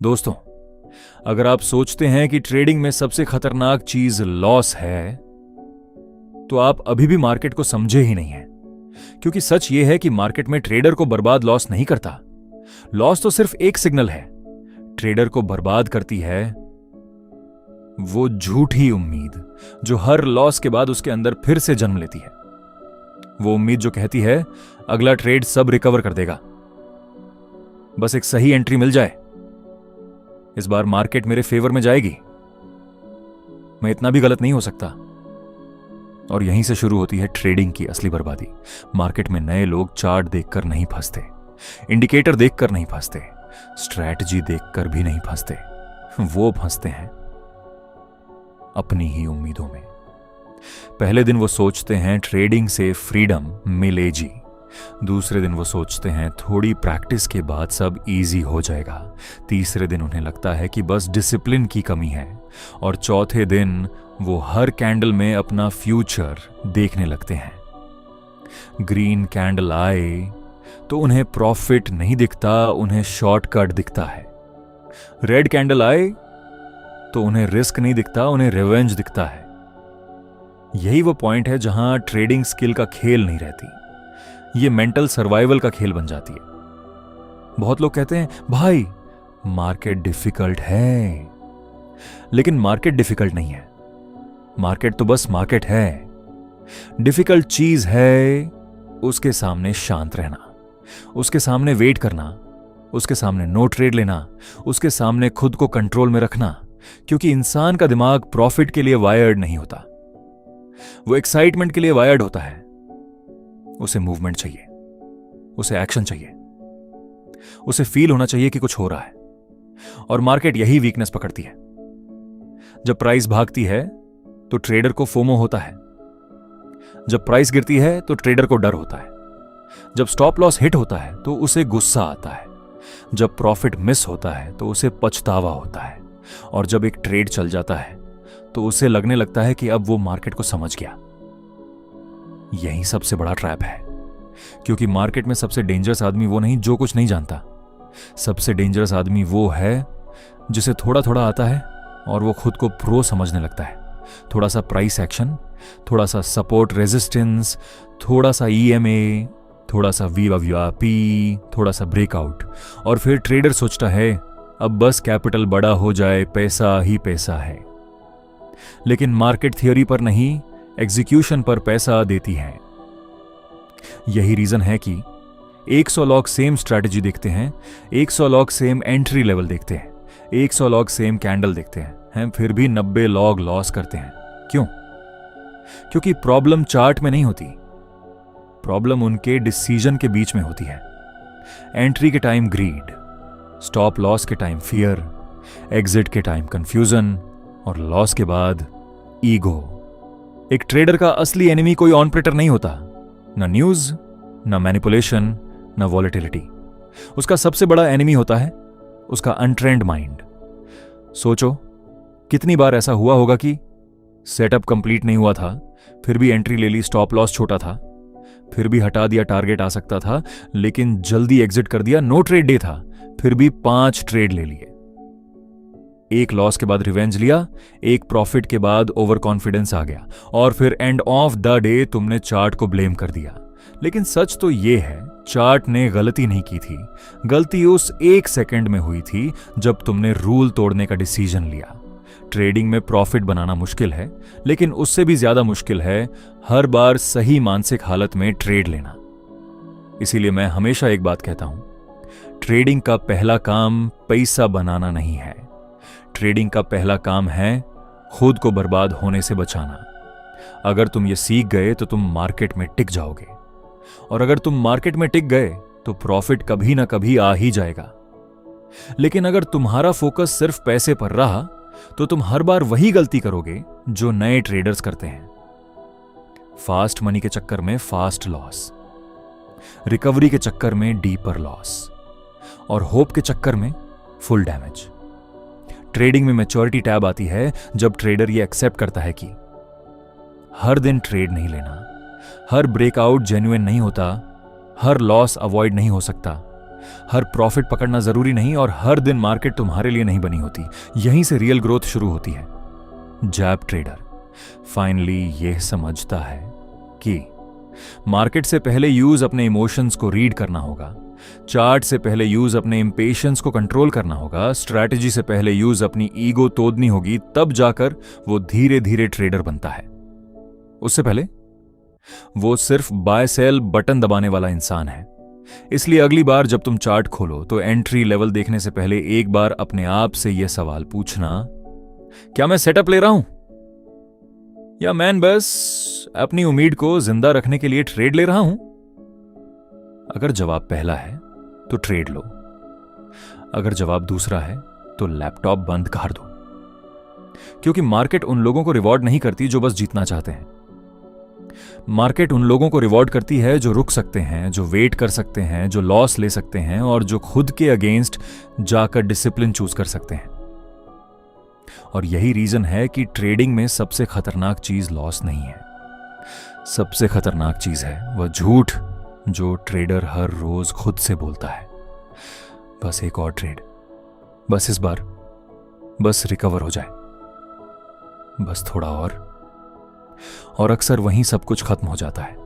दोस्तों, अगर आप सोचते हैं कि ट्रेडिंग में सबसे खतरनाक चीज लॉस है, तो आप अभी भी मार्केट को समझे ही नहीं हैं। क्योंकि सच यह है कि मार्केट में ट्रेडर को बर्बाद लॉस नहीं करता। लॉस तो सिर्फ एक सिग्नल है। ट्रेडर को बर्बाद करती है वो झूठी उम्मीद जो हर लॉस के बाद उसके अंदर फिर से जन्म लेती है। वो उम्मीद जो कहती है अगला ट्रेड सब रिकवर कर देगा, बस एक सही एंट्री मिल जाए, इस बार मार्केट मेरे फेवर में जाएगी, मैं इतना भी गलत नहीं हो सकता। और यहीं से शुरू होती है ट्रेडिंग की असली बर्बादी। मार्केट में नए लोग चार्ट देखकर नहीं फंसते, इंडिकेटर देखकर नहीं फंसते, स्ट्रैटेजी देखकर भी नहीं फंसते। वो फंसते हैं अपनी ही उम्मीदों में। पहले दिन वो सोचते हैं ट्रेडिंग से फ्रीडम मिलेगी, दूसरे दिन वो सोचते हैं थोड़ी प्रैक्टिस के बाद सब इजी हो जाएगा, तीसरे दिन उन्हें लगता है कि बस डिसिप्लिन की कमी है, और चौथे दिन वो हर कैंडल में अपना फ्यूचर देखने लगते हैं। ग्रीन कैंडल आए तो उन्हें प्रॉफिट नहीं दिखता, उन्हें शॉर्टकट दिखता है। रेड कैंडल आए तो उन्हें रिस्क नहीं दिखता, उन्हें रिवेंज दिखता है। यही वो पॉइंट है जहां ट्रेडिंग स्किल का खेल नहीं रहती, ये मेंटल सर्वाइवल का खेल बन जाती है। बहुत लोग कहते हैं भाई मार्केट डिफिकल्ट है, लेकिन मार्केट डिफिकल्ट नहीं है। मार्केट तो बस मार्केट है। डिफिकल्ट चीज है उसके सामने शांत रहना, उसके सामने वेट करना, उसके सामने नो ट्रेड लेना, उसके सामने खुद को कंट्रोल में रखना। क्योंकि इंसान का दिमाग प्रॉफिट के लिए वायर्ड नहीं होता, वो एक्साइटमेंट के लिए वायर्ड होता है। उसे मूवमेंट चाहिए, उसे एक्शन चाहिए, उसे फील होना चाहिए कि कुछ हो रहा है। और मार्केट यही वीकनेस पकड़ती है। जब प्राइस भागती है तो ट्रेडर को फोमो होता है, जब प्राइस गिरती है तो ट्रेडर को डर होता है, जब स्टॉप लॉस हिट होता है तो उसे गुस्सा आता है, जब प्रॉफिट मिस होता है तो उसे पछतावा होता है, और जब एक ट्रेड चल जाता है तो उसे लगने लगता है कि अब वो मार्केट को समझ गया। यही सबसे बड़ा ट्रैप है। क्योंकि मार्केट में सबसे डेंजरस आदमी वो नहीं जो कुछ नहीं जानता, सबसे डेंजरस आदमी वो है जिसे थोड़ा थोड़ा आता है और वो खुद को प्रो समझने लगता है। थोड़ा सा प्राइस एक्शन, थोड़ा सा सपोर्ट रेजिस्टेंस, थोड़ा सा ईएमए, थोड़ा सा वीआईपी, थोड़ा सा ब्रेकआउट, और फिर ट्रेडर सोचता है अब बस कैपिटल बड़ा हो जाए, पैसा ही पैसा है। लेकिन मार्केट थियोरी पर नहीं, एग्जीक्यूशन पर पैसा देती है। यही रीजन है कि 100 लोग सेम स्ट्रैटेजी देखते हैं, 100 लोग सेम एंट्री लेवल देखते हैं, 100 लोग सेम कैंडल देखते हैं, फिर भी 90 लोग लॉस करते हैं। क्यों? क्योंकि प्रॉब्लम चार्ट में नहीं होती, प्रॉब्लम उनके डिसीजन के बीच में होती है। एंट्री के टाइम ग्रीड, स्टॉप लॉस के टाइम फियर, एग्जिट के टाइम कंफ्यूजन, और लॉस के बाद ईगो। एक ट्रेडर का असली एनिमी कोई ऑनप्रेटर नहीं होता, ना न्यूज, ना मैनिपुलेशन, ना वॉलेटिलिटी। उसका सबसे बड़ा एनिमी होता है उसका अनट्रेंड माइंड। सोचो कितनी बार ऐसा हुआ होगा कि सेटअप कंप्लीट नहीं हुआ था, फिर भी एंट्री ले ली, स्टॉप लॉस छोटा था, फिर भी हटा दिया, टारगेट आ सकता था, लेकिन जल्दी एग्जिट कर दिया, नो ट्रेड डे था, फिर भी 5 ट्रेड ले लिए। एक लॉस के बाद रिवेंज लिया, एक प्रॉफिट के बाद ओवर कॉन्फिडेंस आ गया, और फिर एंड ऑफ द डे तुमने चार्ट को ब्लेम कर दिया। लेकिन सच तो यह है चार्ट ने गलती नहीं की थी, गलती उस 1 सेकंड में हुई थी जब तुमने रूल तोड़ने का डिसीजन लिया। ट्रेडिंग में प्रॉफिट बनाना मुश्किल है, लेकिन उससे भी ज्यादा मुश्किल है हर बार सही मानसिक हालत में ट्रेड लेना। इसीलिए मैं हमेशा एक बात कहता हूं, ट्रेडिंग का पहला काम पैसा बनाना नहीं है, ट्रेडिंग का पहला काम है खुद को बर्बाद होने से बचाना। अगर तुम ये सीख गए तो तुम मार्केट में टिक जाओगे, और अगर तुम मार्केट में टिक गए तो प्रॉफिट कभी ना कभी आ ही जाएगा। लेकिन अगर तुम्हारा फोकस सिर्फ पैसे पर रहा तो तुम हर बार वही गलती करोगे जो नए ट्रेडर्स करते हैं। फास्ट मनी के चक्कर में फास्ट लॉस, रिकवरी के चक्कर में डीपर लॉस, और होप के चक्कर में फुल डैमेज। ट्रेडिंग में मैच्योरिटी टैब आती है जब ट्रेडर ये एक्सेप्ट करता है कि हर दिन ट्रेड नहीं लेना, हर ब्रेकआउट जेन्युइन नहीं होता, हर लॉस अवॉइड नहीं हो सकता, हर प्रॉफिट पकड़ना जरूरी नहीं और हर दिन मार्केट तुम्हारे लिए नहीं बनी होती। यहीं से रियल ग्रोथ शुरू होती है। जैब ट्रेडर फाइनली यह समझता है कि मार्केट से पहले यूज अपने इमोशंस को रीड करना होगा, चार्ट से पहले यूज अपने इंपेशंस को कंट्रोल करना होगा, स्ट्रैटेजी से पहले यूज अपनी ईगो तोड़नी होगी, तब जाकर वो धीरे धीरे ट्रेडर बनता है। उससे पहले वो सिर्फ बाय सेल बटन दबाने वाला इंसान है। इसलिए अगली बार जब तुम चार्ट खोलो तो एंट्री लेवल देखने से पहले एक बार अपने आप से यह सवाल पूछना, क्या मैं सेटअप ले रहा हूं या मैं बस अपनी उम्मीद को जिंदा रखने के लिए ट्रेड ले रहा हूं? अगर जवाब पहला है तो ट्रेड लो, अगर जवाब दूसरा है तो लैपटॉप बंद कर दो। क्योंकि मार्केट उन लोगों को रिवॉर्ड नहीं करती जो बस जीतना चाहते हैं। मार्केट उन लोगों को रिवॉर्ड करती है जो रुक सकते हैं, जो वेट कर सकते हैं, जो लॉस ले सकते हैं और जो खुद के अगेंस्ट जाकर डिसिप्लिन चूज कर सकते हैं। और यही रीजन है कि ट्रेडिंग में सबसे खतरनाक चीज लॉस नहीं है। सबसे खतरनाक चीज है वह झूठ जो ट्रेडर हर रोज खुद से बोलता है, बस एक और ट्रेड, बस इस बार, बस रिकवर हो जाए, बस थोड़ा और अक्सर वहीं सब कुछ खत्म हो जाता है।